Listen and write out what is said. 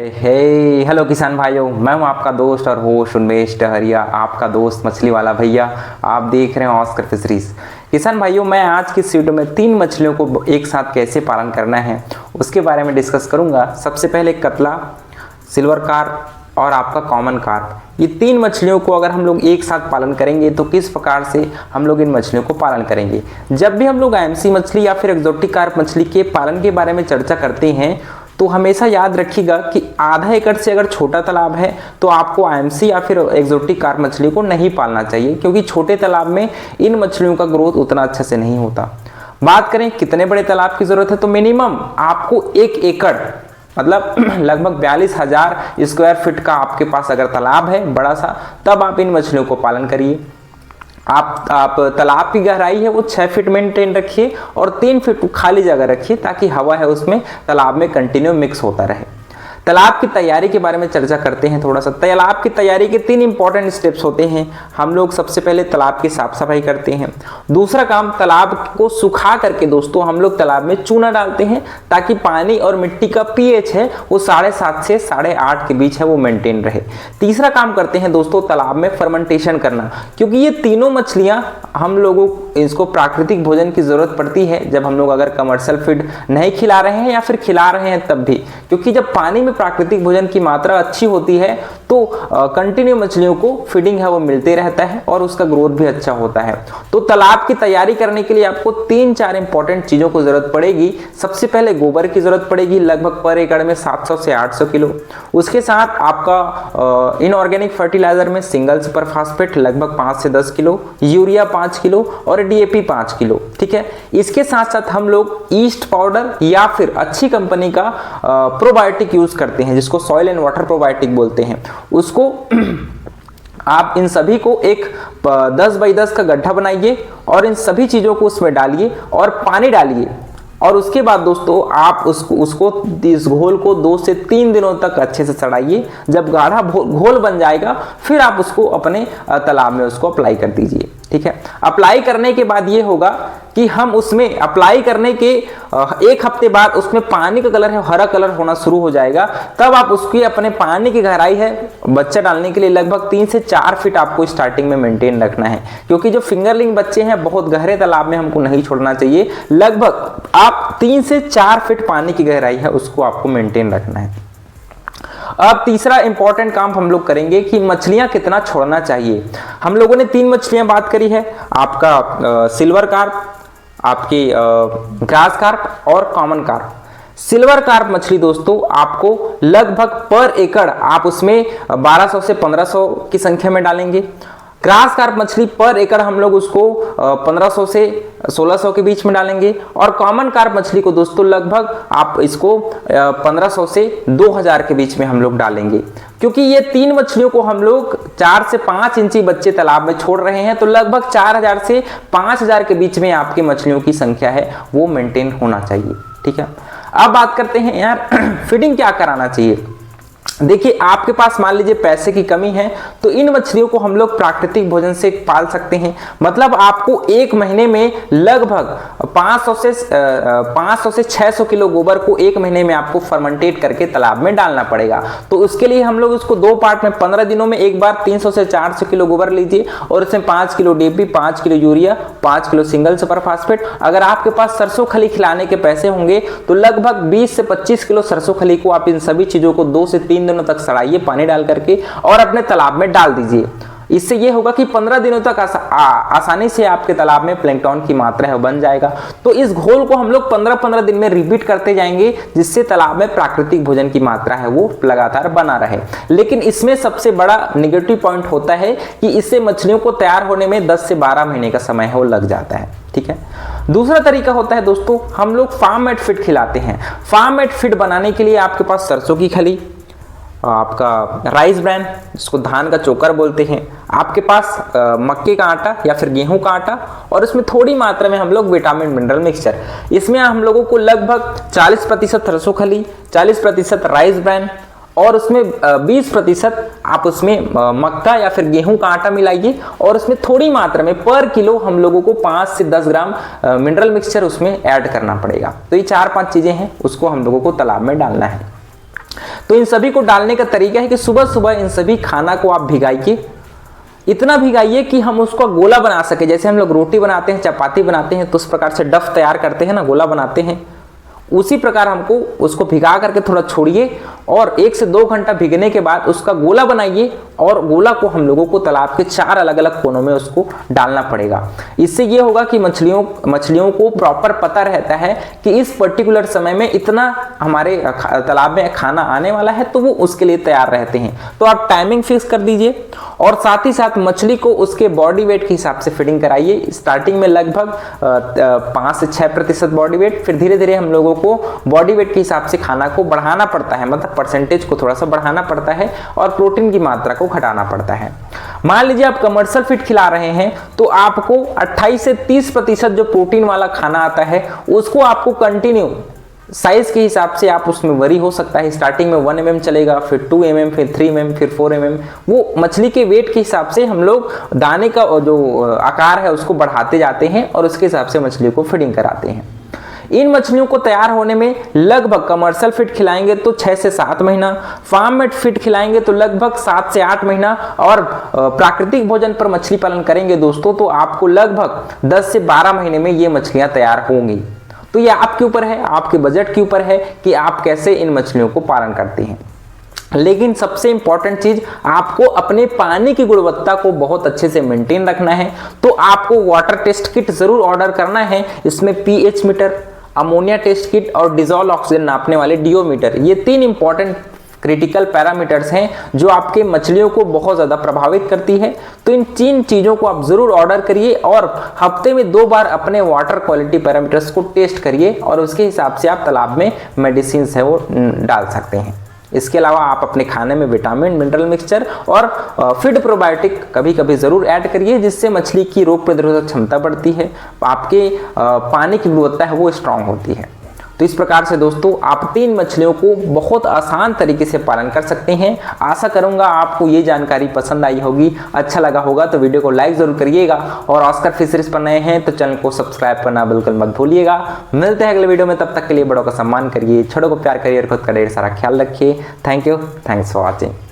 Hello किसान भाइयों, मैं हूं आपका दोस्त और होस्ट उन्मेष डहरिया, आपका दोस्त मछली वाला भैया। आप देख रहे हैं ऑस्कर फिशरीज। किसान भाइयों, मैं आज की इस वीडियो में 3 मछलियों को एक साथ कैसे पालन करना है उसके बारे में डिस्कस करूंगा। सबसे पहले कतला, सिल्वर कार्प और आपका कॉमन कार्प। ये 3 मछलियों को अगर हम लोग एक साथ पालन करेंगे तो किस प्रकार से हम लोग इन मछलियों को पालन करेंगे। जब भी हम लोग आईएमसी मछली या फिर एक्जोटिक कार्प मछली के पालन के बारे में चर्चा करते हैं तो हमेशा याद रखिएगा कि आधा एकड़ से अगर छोटा तालाब है तो आपको आईएमसी या फिर एक्जोटिक कार्प मछली को नहीं पालना चाहिए, क्योंकि छोटे तालाब में इन मछलियों का ग्रोथ उतना अच्छे से नहीं होता। बात करें कितने बड़े तालाब की जरूरत है, तो मिनिमम आपको 1 एकड़ मतलब लगभग 42,000 स्क्वायर फीट का आपके पास अगर तालाब है बड़ा सा, तब आप इन मछलियों को पालन करिए। आप तालाब की गहराई है वो 6 फीट मेंटेन रखिए और 3 फीट खाली जगह रखिए ताकि हवा है उसमें तालाब में कंटिन्यू मिक्स होता रहे। तालाब की तैयारी के बारे में चर्चा करते हैं थोड़ा सा। तालाब की तैयारी के 3 इंपॉर्टेंट स्टेप्स होते हैं। हम लोग सबसे पहले तालाब की साफ सफाई करते हैं। दूसरा काम, तालाब को सुखा करके दोस्तों हम लोग तालाब में चूना डालते हैं ताकि पानी और मिट्टी का पीएच है वो 7.5 से 8.5 के बीच है वो मेंटेन रहे। तीसरा काम करते हैं दोस्तों तालाब में फर्मेंटेशन करना, क्योंकि ये तीनों मछलियां हम लोगों इसको प्राकृतिक भोजन की जरूरत पड़ती है जब हम लोग अगर कमर्शियल फीड नहीं खिला रहे हैं या फिर खिला रहे हैं तब भी, क्योंकि जब पानी में प्राकृतिक भोजन की मात्रा अच्छी होती है तो कंटिन्यू मछलियों को फीडिंग है वो मिलते रहता है और उसका ग्रोथ भी अच्छा होता है। तो तालाब की तैयारी करने के लिए आपको 3-4 इंपॉर्टेंट चीजों को जरूरत पड़ेगी। सबसे पहले गोबर की जरूरत पड़ेगी लगभग पर एकड़ में 700 से 800 किलो। उसके साथ आपका इनऑर्गेनिक फर्टिलाइजर में सिंगल सुपर फास्फेट लगभग 5 से 10 किलो, यूरिया 5 किलो और डीएपी 5 किलो। ठीक है, इसके साथ साथ हम लोग ईस्ट पाउडर या फिर अच्छी कंपनी का प्रोबायोटिक यूज करते हैं जिसको सॉइल एंड वाटर प्रोबायोटिक बोलते हैं। उसको आप इन सभी को एक 10 बाई 10 का गड्ढा बनाइए और इन सभी चीजों को उसमें डालिए और पानी डालिए और उसके बाद दोस्तों आप उसको इस घोल को 2 से 3 दिनों तक अच्छे से सड़ाइए। जब गाढ़ा घोल बन जाएगा फिर आप उसको अपने तालाब में उसको अप्लाई कर दीजिए। ठीक है, अप्लाई करने के बाद ये होगा कि हम उसमें अप्लाई करने के 1 हफ्ते बाद उसमें पानी का कलर है हरा कलर होना शुरू हो जाएगा। तब आप उसकी अपने पानी की गहराई है बच्चा डालने के लिए लगभग 3 से 4 फीट आपको स्टार्टिंग में मेंटेन रखना है, क्योंकि जो फिंगरलिंग बच्चे हैं बहुत गहरे तालाब में हमको नहीं छोड़ना चाहिए। लगभग आप 3 से 4 फीट पानी की गहराई है उसको आपको मेंटेन रखना है। अब तीसरा इंपॉर्टेंट काम हम लोग करेंगे कि मछलियां कितना छोड़ना चाहिए। हम लोगों ने 3 मछलियां बात करी है, आपका सिल्वर कार्प, आपकी ग्रास कार्प और कॉमन कार्प। सिल्वर कार्प मछली दोस्तों आपको लगभग पर एकड़ आप उसमें 1200 से 1500 की संख्या में डालेंगे। ग्रास कार्प मछली पर एकड़ हम लोग उसको 1500 से 1600 के बीच में डालेंगे और कॉमन कार्प मछली को दोस्तों लगभग आप इसको 1500 से 2000 के बीच में हम लोग डालेंगे, क्योंकि ये 3 मछलियों को हम लोग 4 से 5 इंची बच्चे तालाब में छोड़ रहे हैं, तो लगभग 4000 से 5000 के बीच में आपकी मछलियों की संख्या है वो मेंटेन होना चाहिए। ठीक है, अब बात करते हैं यार फीडिंग क्या कराना चाहिए। देखिए, आपके पास मान लीजिए पैसे की कमी है तो इन मछलियों को हम लोग प्राकृतिक भोजन से पाल सकते हैं। मतलब आपको 1 महीने में लगभग 500 से 600 किलो गोबर को 1 महीने में आपको फर्मेंटेट करके तालाब में डालना पड़ेगा। तो उसके लिए हम लोग उसको 2 पार्ट में 15 दिनों में एक बार 300 से 400 किलो गोबर लीजिए और उसमें 5 kilo DAP, 5 kilo urea, 5 kilo single super phosphate. अगर आपके पास सरसों खली खिलाने के पैसे होंगे तो लगभग 20 से 25 किलो सरसों खली को आप इन सभी चीजों को 2 से 3 दिनों तक सड़ाइए पानी डाल करके और अपने तालाब में डाल दीजिए। इससे ये होगा कि 15 दिनों तक आसानी से आपके तालाब में प्लैंकटन की मात्रा है बन जाएगा। तो इस घोल को हम लोग 15-15 दिन में रिपीट करते जाएंगे, जिससे तालाब में प्राकृतिक भोजन की मात्रा है वो लगातार बना रहे। लेकिन इसमें सबसे बड़ा नेगेटिव पॉइंट होता है कि इससे मछलियों को तैयार होने में 10 से 12 महीने का समय है वो लग जाता है। ठीक है, दूसरा तरीका होता है दोस्तों हम लोग फार्म मेड फीड खिलाते हैं। फार्म मेड फीड बनाने के लिए आपके पास सरसों की खली, आपका राइस ब्रैन जिसको धान का चोकर बोलते हैं, आपके पास मक्के का आटा या फिर गेहूं का आटा और इसमें थोड़ी मात्रा में हम लोग विटामिन मिनरल मिक्सचर। इसमें हम लोगों को लगभग 40% सरसों खली, 40% राइस ब्रैन और उसमें 20% आप उसमें मक्का या फिर गेहूं का आटा मिलाइए और उसमें थोड़ी मात्रा में पर किलो हम लोगों को 5 से 10 ग्राम मिनरल मिक्सचर उसमें ऐड करना पड़ेगा। तो ये 4-5 चीजें हैं, उसको हम लोगों को तालाब में डालना है। तो इन सभी को डालने का तरीका है कि सुबह सुबह इन सभी खाना को आप भिगाइए, इतना भिगाइए कि हम उसको गोला बना सके। जैसे हम लोग रोटी बनाते हैं, चपाती बनाते हैं, तो उस प्रकार से डफ तैयार करते हैं ना, गोला बनाते हैं, उसी प्रकार हमको उसको भिगा करके थोड़ा छोड़िए और 1 से 2 घंटा भिगने के बाद उसका गोला बनाइए और गोला को हम लोगों को तालाब के 4 अलग अलग कोनों में उसको डालना पड़ेगा। इससे ये होगा कि मछलियों को प्रॉपर पता रहता है कि इस पर्टिकुलर समय में इतना हमारे तालाब में खाना आने वाला है, तो वो उसके लिए तैयार रहते हैं। तो आप टाइमिंग फिक्स कर दीजिए और साथ ही साथ मछली को उसके बॉडी वेट के हिसाब से फीडिंग कराइए। स्टार्टिंग में लगभग 5 से 6% बॉडी वेट, फिर धीरे धीरे हम लोगों को बॉडी वेट के हिसाब से खाना को बढ़ाना पड़ता है, मतलब परसेंटेज को थोड़ा सा बढ़ाना पड़ता है और प्रोटीन की मात्रा को घटाना पड़ता है। मान लीजिए आप कमर्शियल फीड खिला रहे हैं तो आपको 28 से 30% जो प्रोटीन वाला खाना आता है उसको आपको कंटिन्यू साइज के हिसाब से आप उसमें वरी हो सकता है। स्टार्टिंग में 1 mm चलेगा, फिर 2 mm, फिर 3 mm, फिर 4 mm। वो मछली के वेट के हिसाब से हम लोग दाने का जो आकार है उसको बढ़ाते जाते हैं और उसके हिसाब से मछली को फीडिंग कराते हैं। इन मछलियों को तैयार होने में लगभग कमर्शियल फीड खिलाएंगे तो 6 से 7 महीना, फार्म मेड फीड खिलाएंगे तो लगभग 7 से 8 महीना और प्राकृतिक भोजन पर मछली पालन करेंगे दोस्तों तो आपको लगभग 10 से 12 महीने में ये मछलियां तैयार होंगी। तो ये आपके ऊपर है, आपके बजट के ऊपर है कि आप कैसे इन मछलियों को पालन करते हैं। लेकिन सबसे इंपॉर्टेंट चीज, आपको अपने पानी की गुणवत्ता को बहुत अच्छे से मेंटेन रखना है। तो आपको वाटर टेस्ट किट जरूर ऑर्डर करना है। इसमें pH meter, ammonia test kit और डिजॉल्व ऑक्सीजन नापने वाले डीओ मीटर, ये 3 इंपॉर्टेंट क्रिटिकल पैरामीटर्स हैं जो आपके मछलियों को बहुत ज़्यादा प्रभावित करती है। तो इन 3 चीज़ों को आप ज़रूर ऑर्डर करिए और हफ्ते में 2 बार अपने वाटर क्वालिटी पैरामीटर्स को टेस्ट करिए और उसके हिसाब से आप तालाब में मेडिसिन है वो डाल सकते हैं। इसके अलावा आप अपने खाने में विटामिन, मिनरल मिक्सचर और फीड प्रोबायोटिक कभी कभी ज़रूर ऐड करिए, जिससे मछली की रोग प्रतिरोधक क्षमता बढ़ती है, आपके पानी की गुणवत्ता है वो स्ट्रांग होती है। तो इस प्रकार से दोस्तों आप 3 मछलियों को बहुत आसान तरीके से पालन कर सकते हैं। आशा करूंगा आपको ये जानकारी पसंद आई होगी, अच्छा लगा होगा तो वीडियो को लाइक जरूर करिएगा और ऑस्कर फिशरीज पर नए हैं तो चैनल को सब्सक्राइब करना बिल्कुल मत भूलिएगा। मिलते हैं अगले वीडियो में, तब तक के लिए बड़ों का सम्मान करिए, छोटों को प्यार करिए और खुद का ढेर सारा ख्याल रखिए। Thank you, thanks for watching.